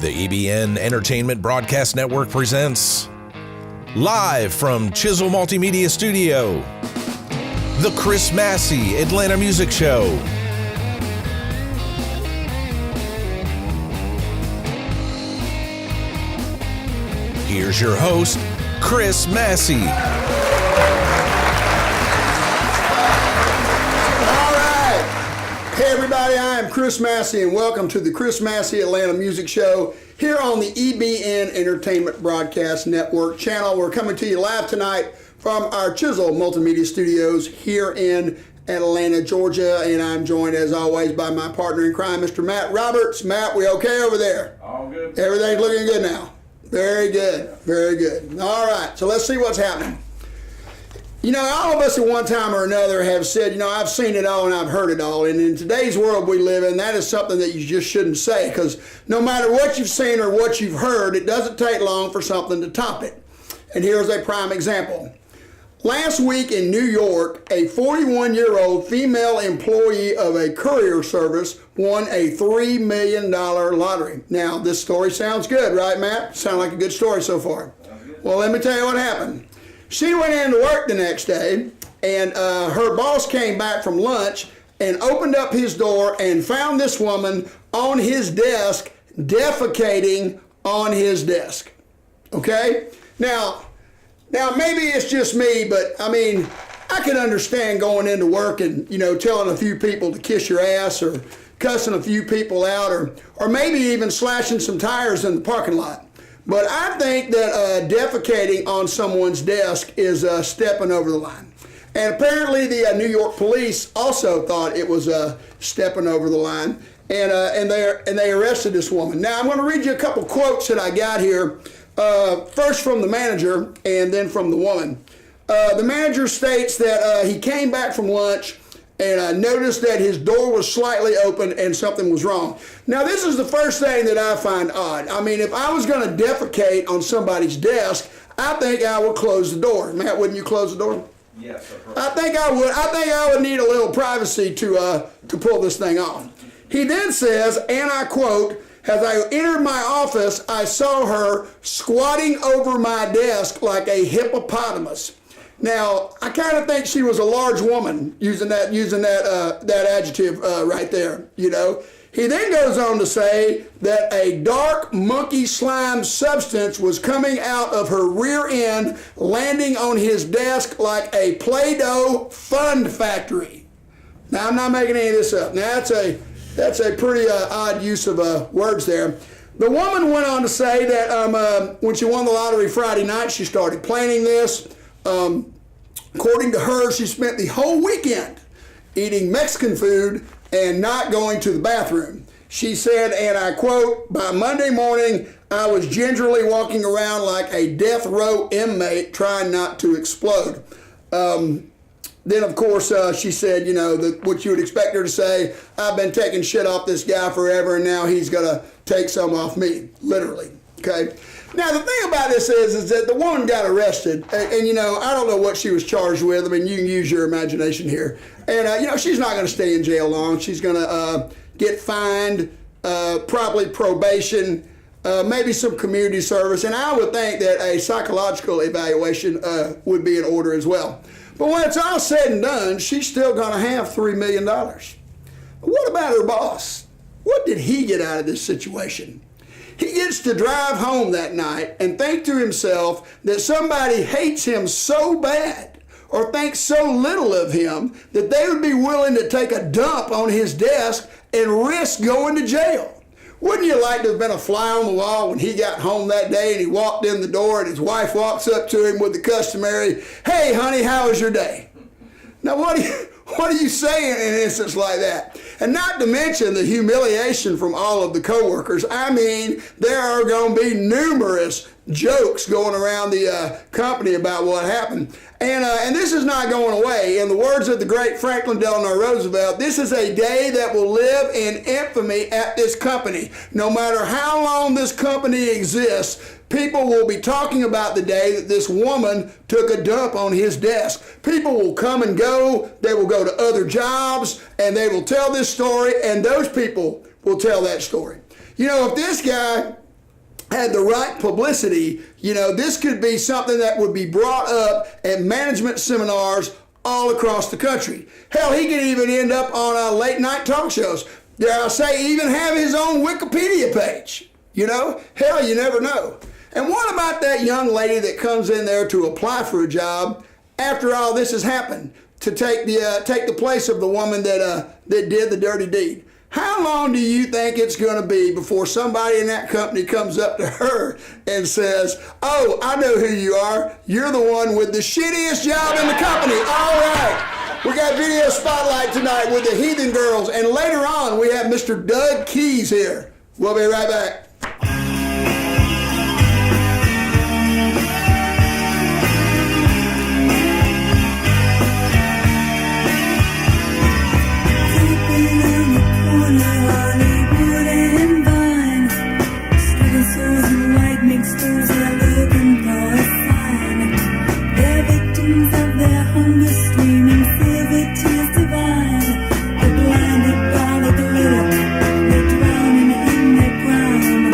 The EBN Entertainment Broadcast Network presents, live from Chisel Multimedia Studio, the Chris Massey Atlanta Music Show. Here's your host, Chris Massey. Hey everybody, I am Chris Massey and welcome to the Chris Massey Atlanta Music Show here on the EBN Entertainment Broadcast Network channel. We're coming to you live tonight from our Chisel Multimedia Studios here in Atlanta, Georgia, and I'm joined as always by my partner in crime, Mr. Matt Roberts. Matt, we okay over there? All good. Everything's looking good now. Very good, very good. All right, so let's see what's happening. You know, all of us at one time or another have said, you know, I've seen it all and I've heard it all. And in today's world we live in, that is something that you just shouldn't say, because no matter what you've seen or what you've heard, it doesn't take long for something to top it. And here's a prime example. Last week in New York, a 41-year-old female employee of a courier service won a $3 million lottery. Now, this story sounds good, right, Matt? Sound like a good story so far. Well, let me tell you what happened. She went into work the next day, and her boss came back from lunch and opened up his door and found this woman on his desk defecating on his desk. Okay? Now maybe it's just me, but I mean, I can understand going into work and, you know, telling a few people to kiss your ass or cussing a few people out or maybe even slashing some tires in the parking lot. But I think that defecating on someone's desk is stepping over the line. And apparently the New York police also thought it was stepping over the line, and they arrested this woman. Now I'm going to read you a couple quotes that I got here, first from the manager and then from the woman. The manager states that he came back from lunch and noticed that his door was slightly open and something was wrong. Now, this is the first thing that I find odd. I mean, if I was going to defecate on somebody's desk, I think I would close the door. Matt, wouldn't you close the door? Yes, sir. I think I would. I think I would need a little privacy to pull this thing on. He then says, and I quote, "As I entered my office, I saw her squatting over my desk like a hippopotamus." Now, I kind of think she was a large woman, using that adjective right there, you know. He then goes on to say that a dark monkey slime substance was coming out of her rear end, landing on his desk like a Play-Doh fun factory. Now, I'm not making any of this up. Now, that's a pretty odd use of words there. The woman went on to say that when she won the lottery Friday night, she started planning this. According to her, she spent the whole weekend eating Mexican food and not going to the bathroom. She said, and I quote, "By Monday morning, I was gingerly walking around like a death row inmate trying not to explode." Then, of course, she said, you know, what you would expect her to say, "I've been taking shit off this guy forever, and now he's going to take some off me," literally, okay? Now, the thing about this is that the woman got arrested, and you know, I don't know what she was charged with. I mean, you can use your imagination here. And, you know, she's not going to stay in jail long. She's going to get fined, probably probation, maybe some community service, and I would think that a psychological evaluation would be in order as well. But when it's all said and done, she's still going to have $3 million. What about her boss? What did he get out of this situation? He gets to drive home that night and think to himself that somebody hates him so bad or thinks so little of him that they would be willing to take a dump on his desk and risk going to jail. Wouldn't you like to have been a fly on the wall when he got home that day and he walked in the door and his wife walks up to him with the customary, "Hey, honey, how was your day?" Now, what are you saying in an instance like that? And not to mention the humiliation from all of the coworkers. I mean, there are going to be numerous jokes going around the company about what happened. And this is not going away. In the words of the great Franklin Delano Roosevelt, this is a day that will live in infamy at this company. No matter how long this company exists, people will be talking about the day that this woman took a dump on his desk. People will come and go. They will go to other jobs, and they will tell this story, and those people will tell that story. You know, if this guy had the right publicity, this could be something that would be brought up at management seminars all across the country. Hell, he could even end up on late night talk shows. Dare I say, even have his own Wikipedia page. Hell, you never know. And what about that young lady that comes in there to apply for a job after all this has happened, to take the place of the woman that did the dirty deed? How long do you think it's going to be before somebody in that company comes up to her and says, "Oh, I know who you are. You're the one with the shittiest job in the company." All right. We got Video Spotlight tonight with the Heathen Girls. And later on, we have Mr. Doug Kees here. We'll be right back. Blinded by the glitter, they're drowning in their crime.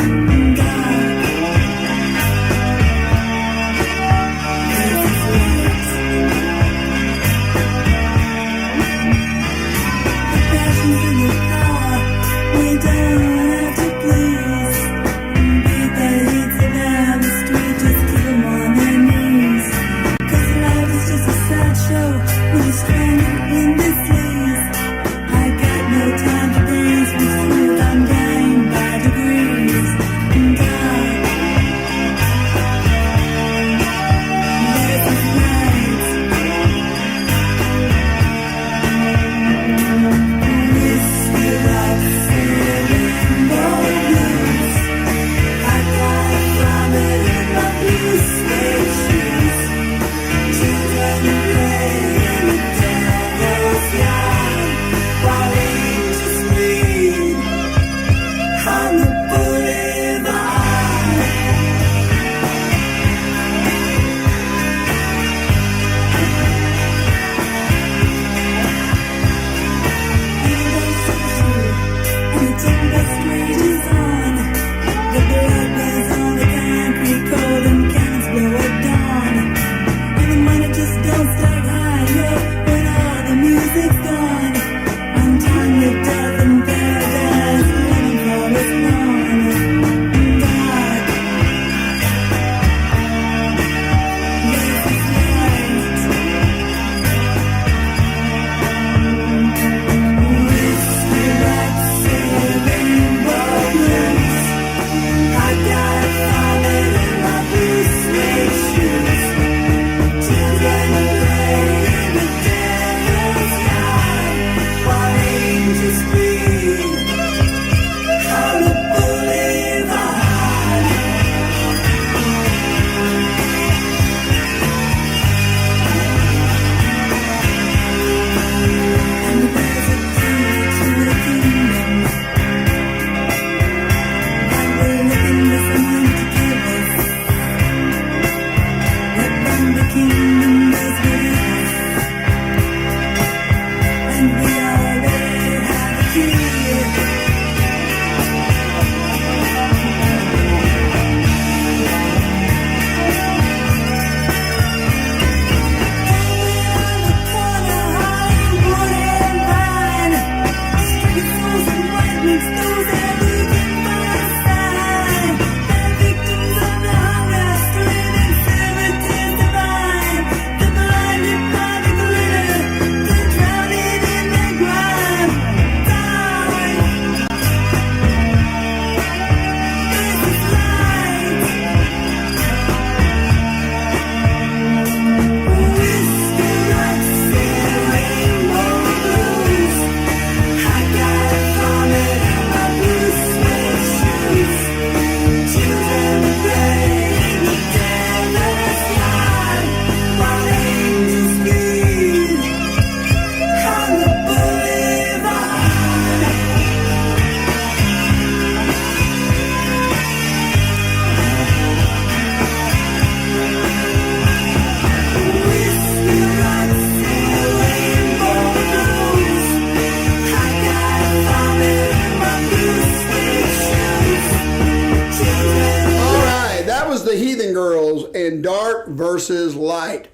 Heathen Girls and Dark versus Light.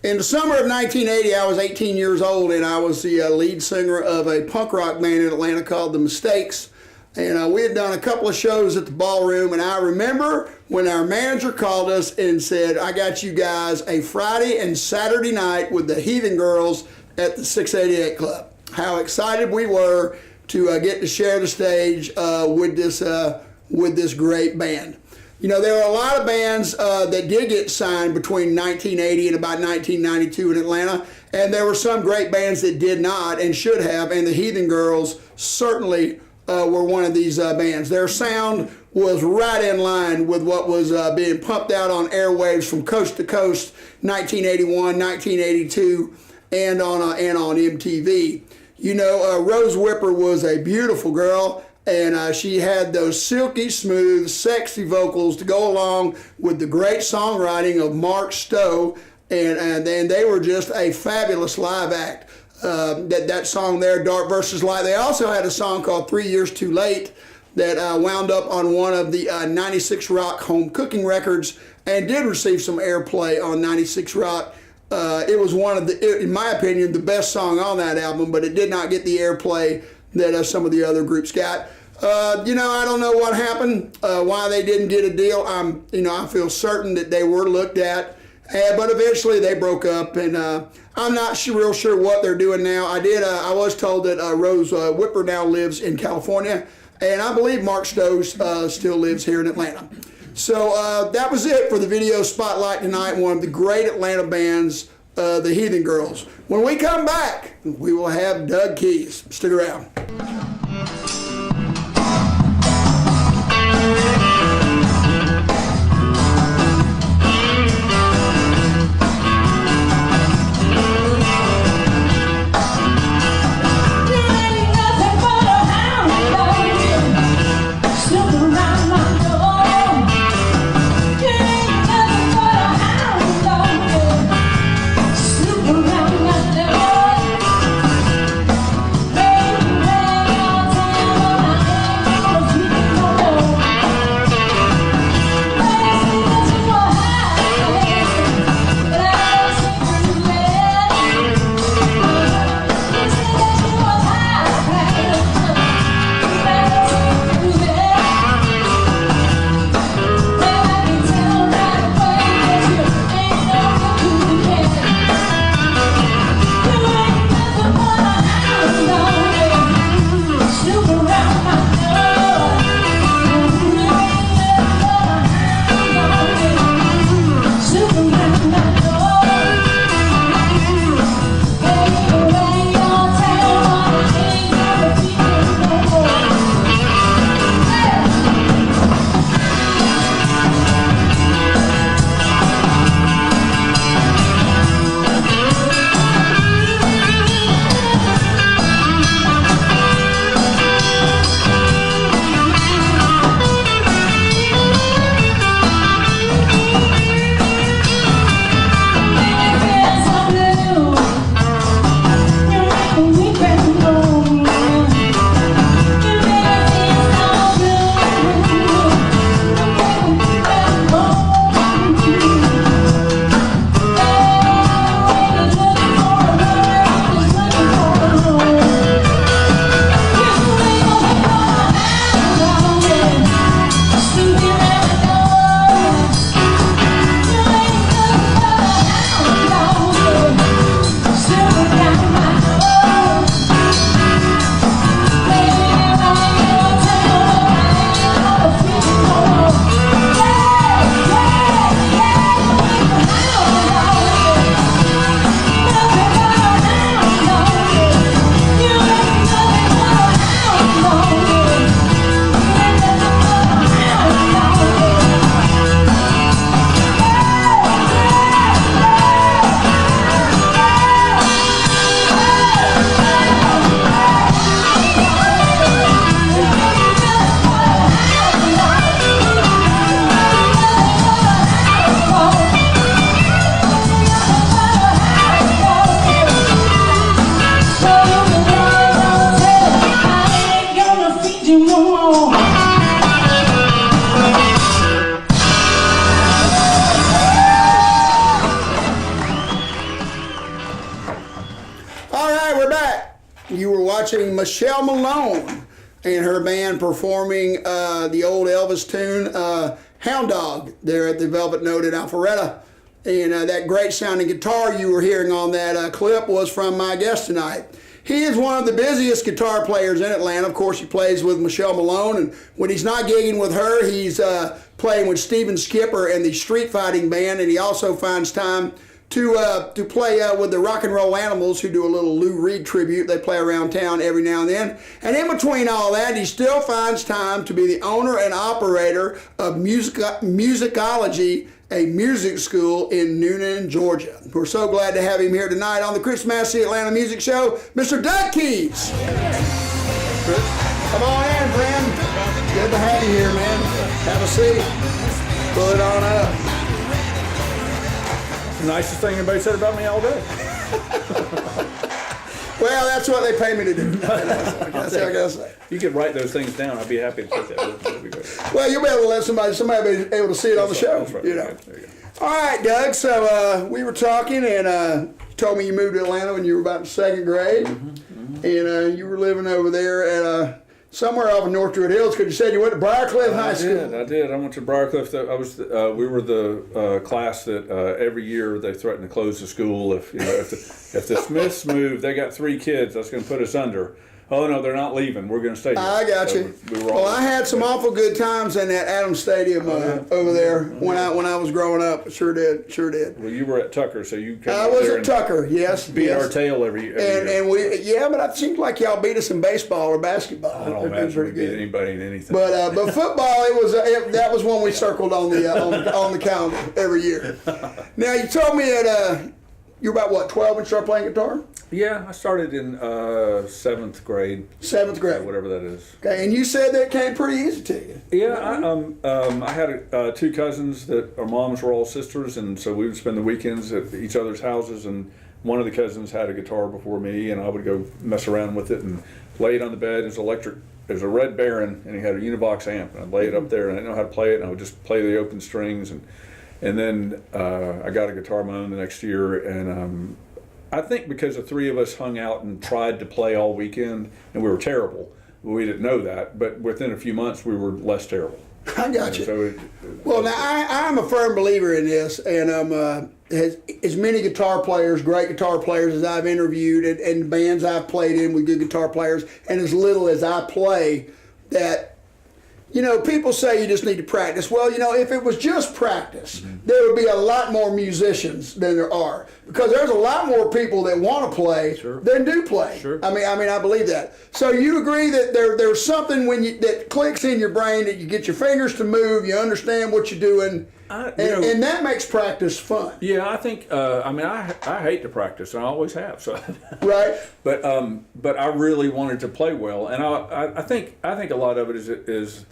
In the summer of 1980, I was 18 years old, and I was the lead singer of a punk rock band in Atlanta called The Mistakes. And we had done a couple of shows at the ballroom, and I remember when our manager called us and said, I got you guys a Friday and Saturday night with the Heathen Girls at the 688 Club. How excited we were to get to share the stage with this great band. You know, there are a lot of bands that did get signed between 1980 and about 1992 in Atlanta, and there were some great bands that did not and should have, and the Heathen Girls certainly were one of these bands. Their sound was right in line with what was being pumped out on airwaves from coast to coast, 1981, 1982, and on MTV. You know, Rose Whipper was a beautiful girl, and she had those silky smooth, sexy vocals to go along with the great songwriting of Mark Stowe, and they were just a fabulous live act. That song there, Dark versus Light. They also had a song called 3 Years Too Late that wound up on one of the 96 Rock home cooking records and did receive some airplay on 96 Rock. It was one of the, in my opinion, the best song on that album, but it did not get the airplay that some of the other groups got. You know, I don't know what happened, why they didn't get a deal. I feel certain that they were looked at. But eventually they broke up, and I'm not real sure what they're doing now. I was told that Rose Whipper now lives in California, and I believe Mark Stowe still lives here in Atlanta. So that was it for the video spotlight tonight. One of the great Atlanta bands, the Heathen Girls. When we come back, we will have Doug Kees. Stick around. Around my door. Hey, hey. watching Michelle Malone and her band performing the old Elvis tune, Hound Dog, there at the Velvet Note in Alpharetta. And that great sounding guitar you were hearing on that clip was from my guest tonight. He is one of the busiest guitar players in Atlanta. Of course, he plays with Michelle Malone, and when he's not gigging with her, he's playing with Steven Skipper and the Street Fighting Band, and he also finds time to play with the Rock and Roll Animals, who do a little Lou Reed tribute. They play around town every now and then. And in between all that, he still finds time to be the owner and operator of Musicology, a music school in Noonan, Georgia. We're so glad to have him here tonight on the Chris Massey Atlanta Music Show, Mr. Doug Kees. Come on in, friend. Good to have you here, man. Have a seat. Pull it on up. The nicest thing anybody said about me all day. Well, that's what they pay me to do. That's what I gotta say. You could write those things down. I'd be happy to take that. That'd be great. Well, you'll be able to let somebody be able to see it on the show. That's right. You know. There you go. All right, Doug. So we were talking, and you told me you moved to Atlanta when you were about in second grade, and you were living over there at somewhere off of North Druid Hills, because you said you went to Briarcliff High School. I did. I went to Briarcliff. We were the class that every year they threatened to close the school if the Smiths moved. They got 3 kids. That's going to put us under. Oh no, they're not leaving. We're going to stay here. I got you. I had some awful good times in that Adams Stadium over there when I was growing up. Sure did. Well, you were at Tucker, so you. I was at Tucker. Yes. Beat our tail every year. And we but it seemed like y'all beat us in baseball or basketball. I don't imagine we beat anybody in anything. But football, that was one we circled on the calendar every year. Now you told me that you were about 12 when you started playing guitar? Yeah, I started in 7th grade. 7th grade, whatever that is. Okay, and you said that came pretty easy to you. Yeah, I had 2 cousins that our moms were all sisters, and so we would spend the weekends at each other's houses. And one of the cousins had a guitar before me, and I would go mess around with it and lay it on the bed. It was electric. It was a Red Baron, and he had a Univox amp, and I'd lay it up there, and I didn't know how to play it, and I would just play the open strings, and then I got a guitar of my own the next year, and I think because the 3 of us hung out and tried to play all weekend, and we were terrible. We didn't know that, but within a few months we were less terrible. I got you. So well, now I'm a firm believer in this, and as many guitar players, great guitar players as I've interviewed, and bands I've played in with good guitar players, and as little as I play, that people say you just need to practice. Well, if it was just practice, there would be a lot more musicians than there are, because there's a lot more people that want to play than do play. Sure. I mean, I believe that. So you agree that there's something that clicks in your brain, that you get your fingers to move, you understand what you're doing, and that makes practice fun. Yeah, I think. I hate to practice, and I always have. So. Right. But I really wanted to play well, and I think a lot of it is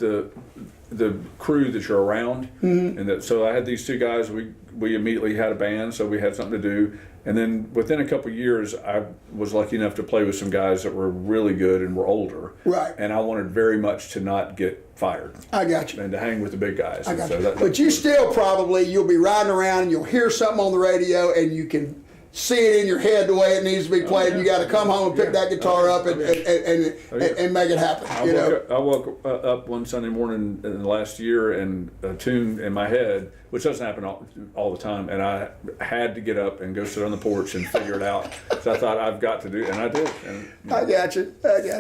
the crew that you're around, and so I had these 2 guys. We immediately had a band, so we had something to do. And then within a couple of years, I was lucky enough to play with some guys that were really good and were older. Right. And I wanted very much to not get fired. I got you. And to hang with the big guys. I got you. But you still you'll be riding around and you'll hear something on the radio and you can see it in your head the way it needs to be played. You got to come home and pick that guitar up and make it happen. I woke up one Sunday morning in the last year and a tune in my head, which doesn't happen all the time, and I had to get up and go sit on the porch and figure it out. So I thought I've got to do it, and I did. I got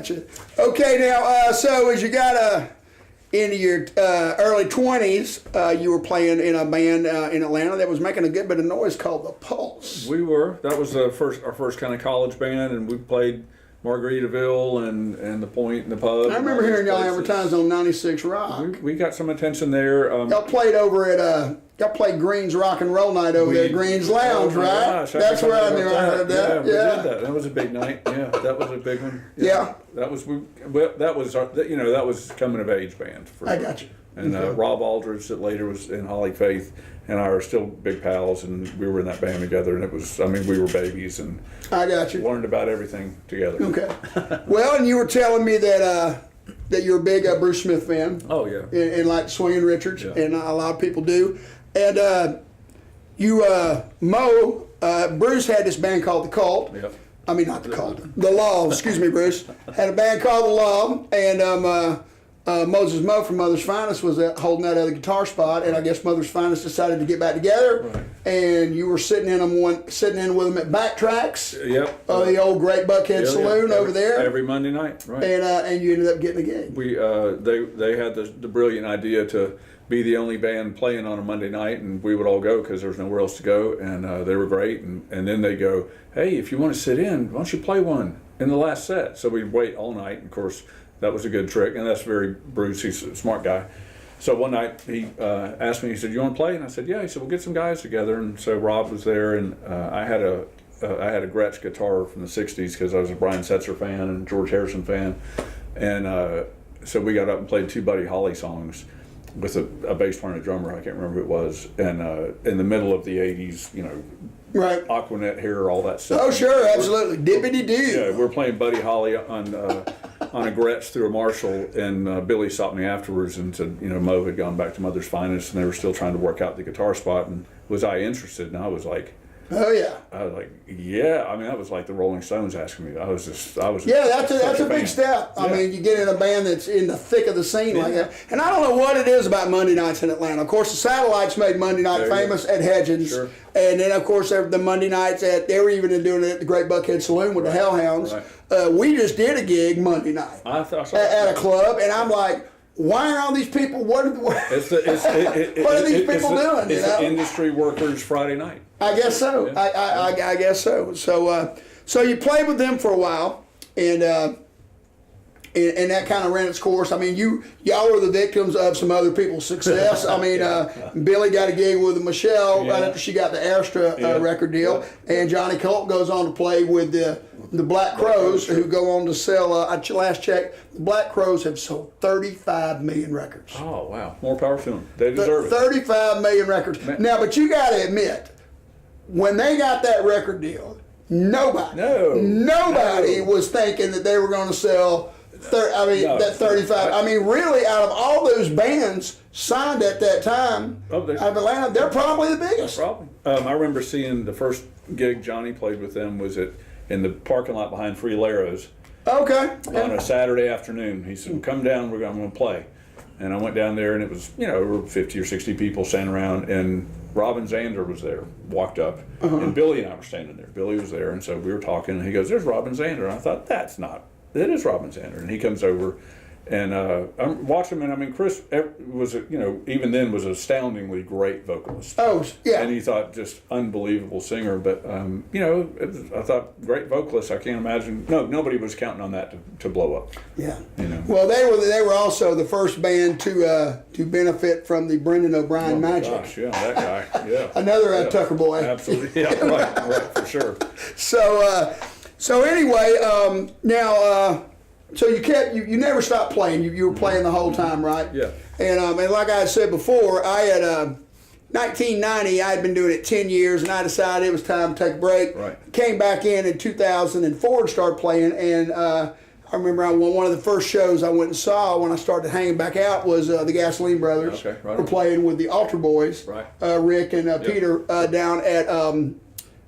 you. Okay, now, so as you got into your early 20s, you were playing in a band in Atlanta that was making a good bit of noise called The Pulse. We were. That was our first kind of college band, and we played Margaritaville and the Point and the Pub. I remember hearing y'all advertised on 96 Rock. We got some attention there. Y'all played over at y'all played Green's Rock and Roll Night over there at Green's Lounge, right? Gosh, that's where I knew I heard that. Yeah, we did that. That was a big night. Yeah, that was a big one. Yeah. That was that was coming of age band. I got you. And Rob Aldridge, that later was in Holly Faith, and I are still big pals, and we were in that band together, and it was, we were babies, and I got you. Learned about everything together. Okay. Well, and you were telling me that you're a big Bruce Smith fan. Oh, yeah. And like Swingin' Richards, yeah. And a lot of people do. And Bruce had this band called The Cult. Yep. I mean, not the cult. The Law. Excuse me, Bruce. Had a band called The Law, and Moses Moe from Mother's Finest was holding that other guitar spot, and I guess Mother's Finest decided to get back together. Right. And you were sitting in with them at Backtracks. Yep. The old Great Buckhead Saloon over there. Every Monday night, right? And you ended up getting a gig. They had the brilliant idea to be the only band playing on a Monday night, and we would all go because there was nowhere else to go, and they were great. And then they go, hey, if you want to sit in, why don't you play one in the last set? So we'd wait all night, and of course, that was a good trick, and that's very Bruce. He's a smart guy. So one night he asked me, he said, you want to play? And I said, yeah. He said, we'll get some guys together. And so Rob was there, and I had a Gretsch guitar from the 60s because I was a Brian Setzer fan and George Harrison fan. And so we got up and played two Buddy Holly songs with a bass player and a drummer. I can't remember who it was. And in the middle of the 80s, right, Aquanet hair, all that stuff. Oh, sure, absolutely. Dippity-doo. Yeah, we're playing Buddy Holly on a Gretsch through a Marshall, and Billy stopped me afterwards and said, Mo had gone back to Mother's Finest, and they were still trying to work out the guitar spot, and was I interested? And I was like, oh yeah. I was like, yeah. I mean, that was like the Rolling Stones asking me. I was yeah, that's a big step. I mean, you get in a band that's in the thick of the scene like that. And I don't know what it is about Monday nights in Atlanta. Of course, the Satellites made Monday night famous at Hedgens. Sure. And then, of course, the Monday nights they were even doing it at the Great Buckhead Saloon with the Hellhounds. Right. We just did a gig Monday night at a club, and I'm like, why are all these people? What are these people doing? It's the industry workers' Friday night. I guess so. Yeah. I guess so. So you played with them for a while, and that kind of ran its course. I mean, y'all were the victims of some other people's success. I mean, Billy got a gig with Michelle right after she got the Astra record deal, and Johnny Colt goes on to play with the Black Crowes, who go on to sell. Last check, the Black Crowes have sold 35 million records. Oh wow, more power to them. They deserve it. 35 million records. Man. Now, but you got to admit, when they got that record deal, nobody was thinking that they were going to sell. That 35. I mean, really, out of all those bands signed at that time out of Atlanta, they're probably the biggest. Probably. I remember seeing the first gig Johnny played with them was in the parking lot behind Free Laros. Okay. On a Saturday afternoon. He said, come down, I'm going to play. And I went down there, and it was, there were 50 or 60 people standing around, and Robin Zander was there, walked up, and Billy and I were standing there. Billy was there, and so we were talking, and he goes, there's Robin Zander. And I thought, that is Robin Zander. And he comes over, and I'm watching him, and I mean, Chris was, even then was an astoundingly great vocalist. Oh, yeah. And he thought just unbelievable singer, but, I thought great vocalist. I can't imagine, nobody was counting on that to blow up. Yeah. Well, they were also the first band to benefit from the Brendan O'Brien magic. Gosh, yeah, that guy, yeah. Another Tucker boy. Absolutely, yeah, right, for sure. So anyway, now, so you never stopped playing. You were playing the whole time, right? Yeah. And like I said before, I had 1990. I had been doing it 10 years, and I decided it was time to take a break. Right. Came back in 2004 and started playing. And I remember one of the first shows I went and saw when I started hanging back out was the Gasoline Brothers. Okay, right. Were playing with the Altar Boys, right. Rick and Peter down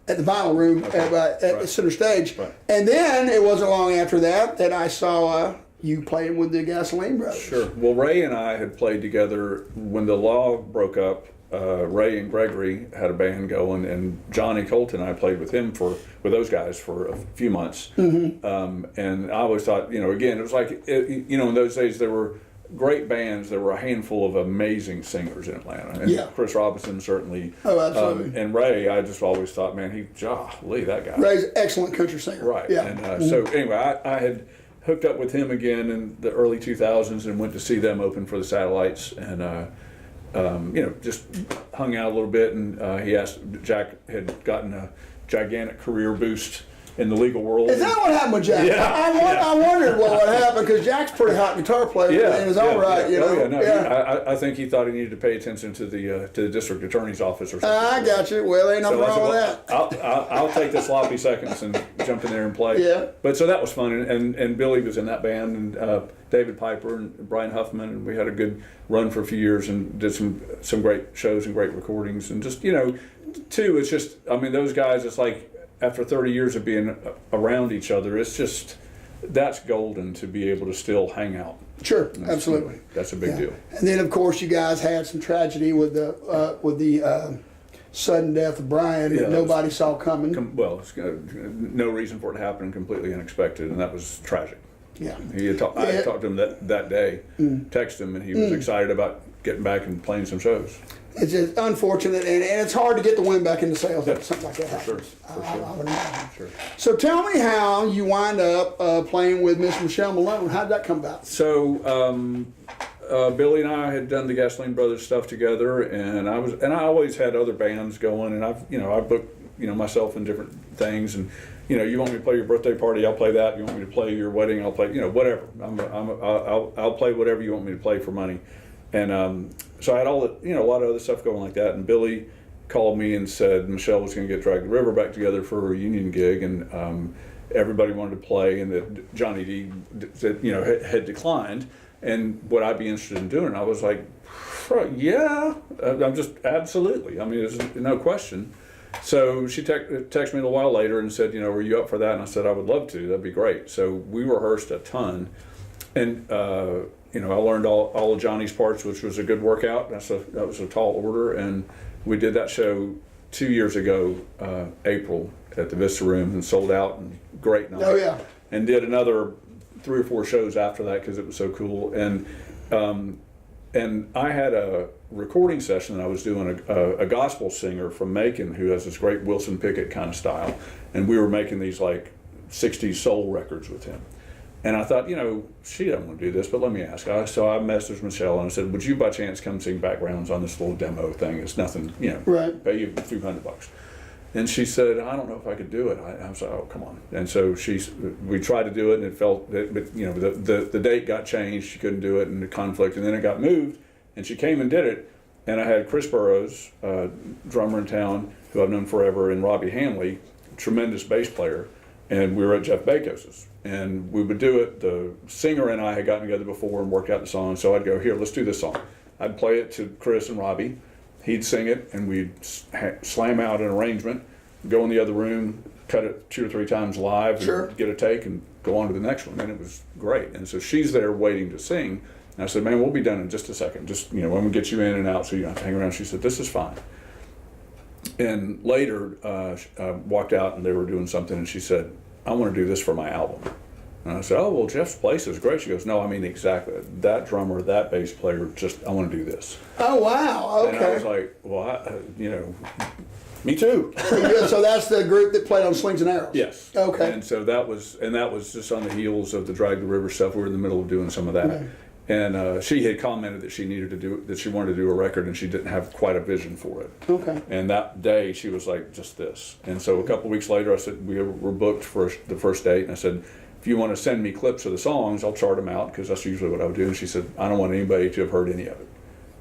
at the Vinyl Room at Center Stage. Right. And then it wasn't long after that I saw you playing with the Gasoline Brothers. Sure. Well, Ray and I had played together when the Law broke up. Ray and Gregory had a band going, and Johnny Colton, I played with him with those guys for a few months. Mm-hmm. And I always thought, again, it was like, in those days there were great bands. There were a handful of amazing singers in Atlanta, and Chris Robinson certainly. Oh, absolutely. And Ray, I just always thought, man, golly, that guy. Ray's an excellent country singer. Right. Yeah. And so anyway, I had hooked up with him again in the early 2000s and went to see them open for the Satellites, and just hung out a little bit. And he asked, Jack had gotten a gigantic career boost in the legal world. Is that what happened with Jack? Yeah. I wondered what would happen, because Jack's a pretty hot guitar player in his own right. I think he thought he needed to pay attention to the district attorney's office or something. I got you. Well, ain't nothing wrong with that. I'll take the sloppy seconds and jump in there and play. Yeah. But so that was fun, and Billy was in that band, and David Piper and Brian Huffman, and we had a good run for a few years and did some great shows and great recordings, and just too, it's just, I mean, those guys, it's like, after 30 years of being around each other, it's just, that's golden to be able to still hang out. Sure, absolutely. That's a big deal. And then, of course, you guys had some tragedy with the sudden death of Brian that nobody saw coming. It's no reason for it to happen, completely unexpected, and that was tragic. Yeah. I had talked to him that day, texted him, and he was excited about getting back and playing some shows. It's just unfortunate, and it's hard to get the wind back into sales after something like that happens. I would imagine. Sure. So tell me how you wind up playing with Miss Michelle Malone. How did that come about? So Billy and I had done the Gasoline Brothers stuff together, and I always had other bands going, and I booked myself in different things, and you want me to play your birthday party, I'll play that. You want me to play your wedding, I'll play whatever. I'll play whatever you want me to play for money, and so I had all a lot of other stuff going like that, and Billy called me and said Michelle was going to get Drag the River back together for a reunion gig, and everybody wanted to play, and that Johnny D said, had declined, and would I be interested in doing it? And I was like, yeah, I'm just absolutely. I mean, there's no question. So she texted me a little while later and said, were you up for that? And I said, I would love to. That'd be great. So we rehearsed a ton, and I learned all of Johnny's parts, which was a good workout. That was a tall order, and we did that show 2 years ago, April, at the Vista Room, and sold out, and great night. Oh yeah. And did another 3 or 4 shows after that because it was so cool. And I had a recording session that I was doing a gospel singer from Macon who has this great Wilson Pickett kind of style, and we were making these like 60s soul records with him. And I thought, she doesn't want to do this, but let me ask. So I messaged Michelle and I said, would you by chance come sing backgrounds on this little demo thing? It's nothing, right. Pay you a few $100. And she said, I don't know if I could do it. I was like, oh, come on. And so we tried to do it, and it felt, the date got changed. She couldn't do it, and the conflict, and then it got moved, and she came and did it. And I had Chris Burrows, drummer in town, who I've known forever, and Robbie Hanley, tremendous bass player, and we were at Jeff Bakos's. And we would do it. The singer and I had gotten together before and worked out the song, so I'd go, here, let's do this song. I'd play it to Chris and Robbie. He'd sing it, and we'd slam out an arrangement, go in the other room, cut it 2 or 3 times live, and get a take, and go on to the next one. And it was great. And so she's there waiting to sing. And I said, man, we'll be done in just a second. Just, when we get you in and out so you don't have to hang around. She said, this is fine. And later, I walked out, and they were doing something, and she said, I want to do this for my album. And I said, oh, well, Jeff's Place is great. She goes, no, I mean exactly. That drummer, that bass player, I want to do this. Oh, wow, okay. And I was like, well, me too. So that's the group that played on Slings and Arrows? Yes. Okay. And so that was just on the heels of the Drag the River stuff. We were in the middle of doing some of that. Right. And she had commented that she wanted to do a record, and she didn't have quite a vision for it. Okay. And that day she was like, just this. And so a couple weeks later, I said, we were booked for the first date, and I said, if you want to send me clips of the songs, I'll chart them out, because that's usually what I would do. And she said, I don't want anybody to have heard any of it.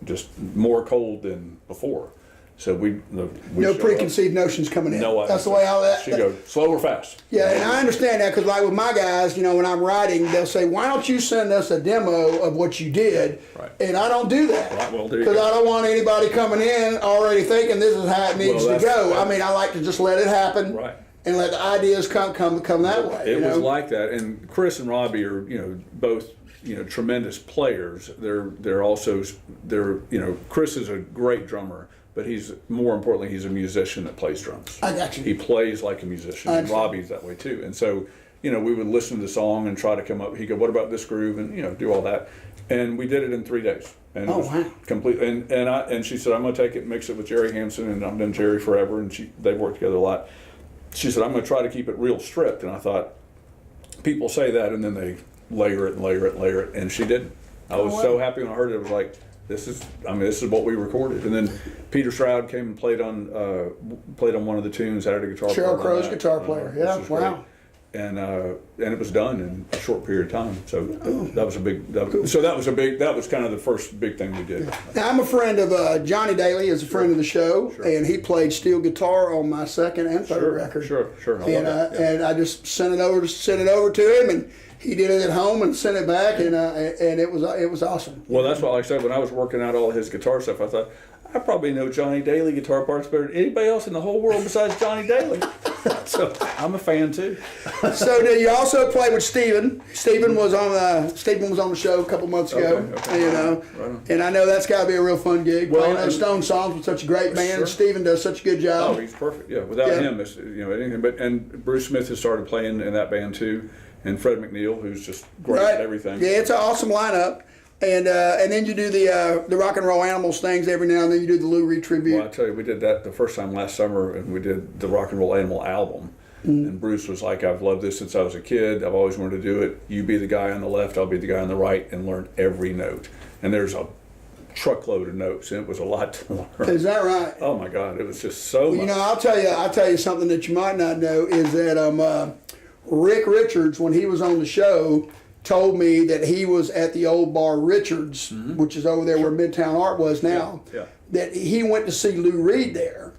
Just more cold than before. So we no preconceived notions coming in. No, that's the way I. She goes slow or fast. Yeah, and I understand that, because like with my guys, when I'm writing, they'll say, "Why don't you send us a demo of what you did?" Right. And I don't do that, well, because I don't want anybody coming in already thinking this is how it needs to go. I mean, I like to just let it happen. Right. And let the ideas come that way. It was like that, and Chris and Robbie are both tremendous players. They're also Chris is a great drummer, but he's a musician that plays drums. I got you. He plays like a musician, and Robbie's that way too. And so we would listen to the song and try to come up. He'd go, what about this groove, and do all that. And we did it in 3 days. And oh, wow. Completely. And she said, I'm going to take it and mix it with Jerry Hampson, and I've done Jerry forever, and they've worked together a lot. She said, I'm going to try to keep it real stripped. And I thought, people say that, and then they layer it and layer it and layer it. And she didn't. I was so happy when I heard it. I was like, this is what we recorded. And then Peter Stroud came and played on one of the tunes, added a guitar player. Cheryl Crow's guitar player. Yeah, wow. Great. And it was done in a short period of time. So that was kind of the first big thing we did. Now, I'm a friend of Johnny Daly is a friend of the show, and he played steel guitar on my second and third record. Sure. And I just sent it over to him, and he did it at home and sent it back, and it was awesome. Well, that's what, like I said, when I was working out all his guitar stuff, I thought, I probably know Johnny Daly guitar parts better than anybody else in the whole world besides Johnny Daly. So I'm a fan too. So then you also played with Steven. Steven was on the show a couple months ago. Okay. You know, Right on. and I know that's got to be a real fun gig. Well, Playing those and- Stone songs with such a great band. Sure. And Steven does such a good job. Oh, he's perfect. Yeah, without Yeah. him, it's, anything. But and Bruce Smith has started playing in that band too, and Fred McNeil, who's just great at everything. Yeah, it's an awesome lineup. And then you do the Rock and Roll Animals things every now and then. You do the Lou Reed tribute. Well, I tell you, we did that the first time last summer, and we did the Rock and Roll Animal album. And Bruce was like, "I've loved this since I was a kid. I've always wanted to do it. You be the guy on the left, I'll be the guy on the right, and learn every note." And there's a truckload of notes, and it was a lot to learn. Is that right? Oh my God, it was just so much. You know, I'll tell you something that you might not know is that Rick Richards, when he was on the show, told me that he was at the old bar Richards, which is over there where Midtown Art was now. Yeah. That he went to see Lou Reed there,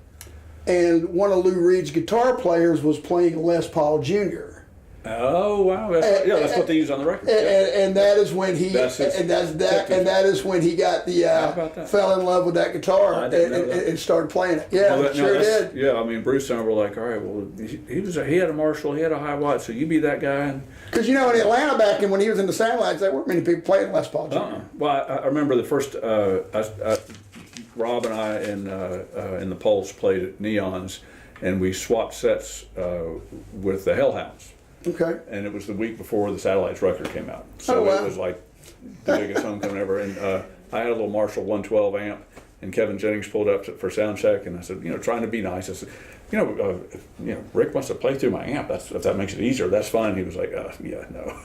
and one of Lou Reed's guitar players was playing Les Paul Jr. Oh wow, that's what they use on the record. And that is when he That's his and that is when he got about the that? fell in love with that guitar I and, didn't know that. and started playing it. Yeah, Well, no, sure that's- did. Yeah, I mean, Bruce and I were like, all right, well, he had a Marshall, he had a high watt, so you be that guy. And, Because in Atlanta back when he was in the Satellites, there weren't many people playing Les Paul Jr. Well, I remember the first, Rob and I in the Pulse played at Neon's, and we swapped sets with the Hellhounds. Okay. And it was the week before the Satellites record came out. So Oh, wow. it was like the biggest homecoming ever. And I had a little Marshall 112 amp, and Kevin Jennings pulled up for sound check, and I said, trying to be nice, I said, Rick wants to play through my amp. If that makes it easier, that's fine. He was like, yeah, no.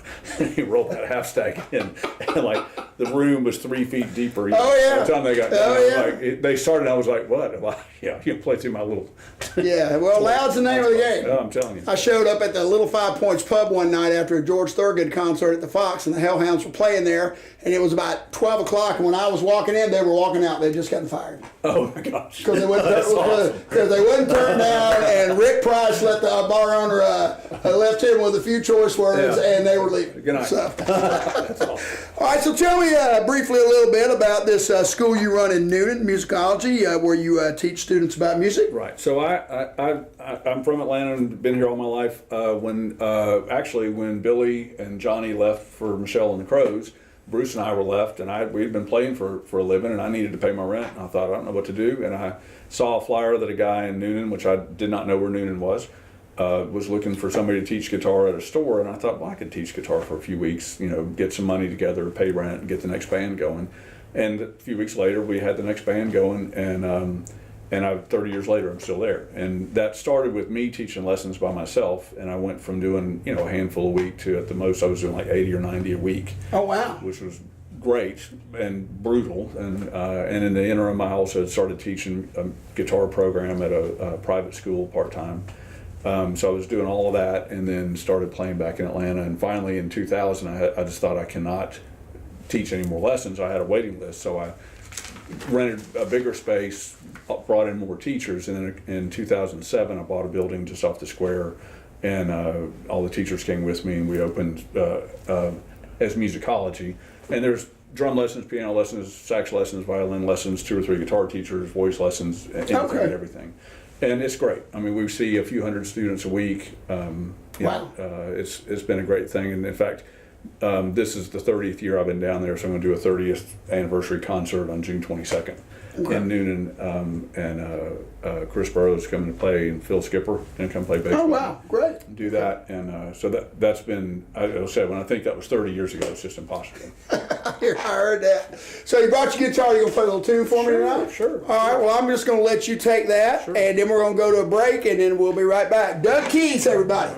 He rolled that half stack in, and like the room was 3 feet deeper. Oh, yeah. By the time they got done, they started. I was like, what? Well, yeah, you can play through my little. Yeah, well, loud's the name of the game. Oh, I'm telling you. I showed up at the Little 5 Points pub one night after a George Thorogood concert at the Fox, and the Hellhounds were playing there, and it was about 12 o'clock, and when I was walking in, they were walking out. They had just gotten fired. Oh my gosh. Because they wouldn't, That's awesome. they wouldn't turn down, and Rick Price let the bar owner left him with a few choice words, Yeah. and they were leaving. Good night. So. That's awesome. All right, so tell me briefly a little bit about this school you run in Newnan, musicology, where you teach students about music. Right. So I'm from Atlanta and been here all my life. When Billy and Johnny left for Michelle and the Crows, Bruce and I were left, and we'd been playing for a living, and I needed to pay my rent. And I thought, I don't know what to do, and I saw a flyer that a guy in Newnan, which I did not know where Newnan was looking for somebody to teach guitar at a store, and I thought, well, I could teach guitar for a few weeks, get some money together, pay rent, and get the next band going. And a few weeks later, we had the next band going, and 30 years later, I'm still there. And that started with me teaching lessons by myself, and I went from doing a handful a week to at the most I was doing like 80 or 90 a week. Oh, wow. Which was great and brutal. And in the interim, I also started teaching a guitar program at a private school part-time. So I was doing all of that, and then started playing back in Atlanta. And finally, in 2000, I just thought I cannot teach any more lessons. I had a waiting list, so I rented a bigger space, brought in more teachers, and then in 2007, I bought a building just off the square, and all the teachers came with me, and we opened as musicology. And there's drum lessons, piano lessons, sax lessons, violin lessons, 2 or 3 guitar teachers, voice lessons, anything and everything. And it's great. I mean, we see a few hundred students a week. Wow. It's been a great thing. And in fact, this is the 30th year I've been down there, so I'm going to do a 30th anniversary concert on June 22nd in Newnan. And Chris Burroughs is coming to play, and Phil Skipper going to come play bass. Oh, wow, great. Do that. And so that's been, I said, when I think that was 30 years ago, it's just impossible. Here, I heard that. So you brought your guitar. You gonna play a little tune for me tonight? Sure. All right. Well, I'm just gonna let you take that, and then we're gonna go to a break, and then we'll be right back. Doug Kees, everybody.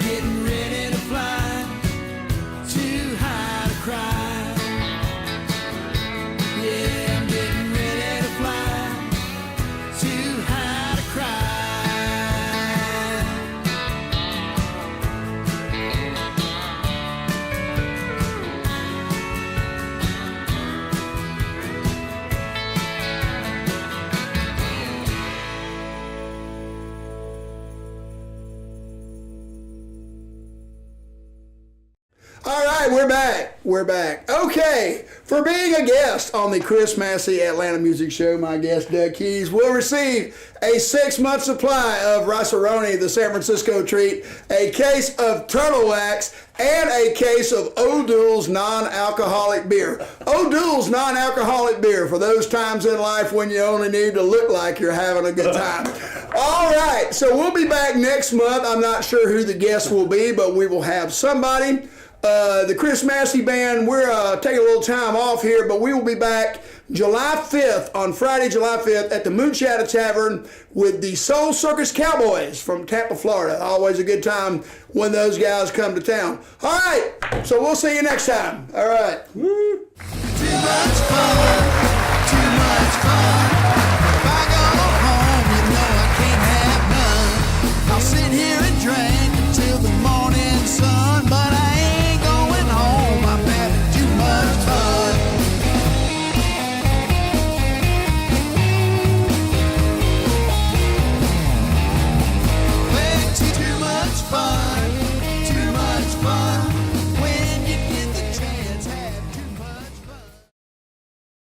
Getting ready right, we're back. We're back. Okay, for being a guest on the Chris Massey Atlanta Music Show, my guest, Doug Kees, will receive a 6-month supply of Rice-A-Roni, the San Francisco treat, a case of Turtle Wax, and a case of O'Doul's non-alcoholic beer. O'Doul's non-alcoholic beer for those times in life when you only need to look like you're having a good time. All right, so we'll be back next month. I'm not sure who the guest will be, but we will have somebody. The Chris Massey Band, we're taking a little time off here, but we will be back July 5th, on Friday, July 5th, at the Moonshadowed Tavern with the Soul Circus Cowboys from Tampa, Florida. Always a good time when those guys come to town. All right, so we'll see you next time. All right. Woo. Too much fun.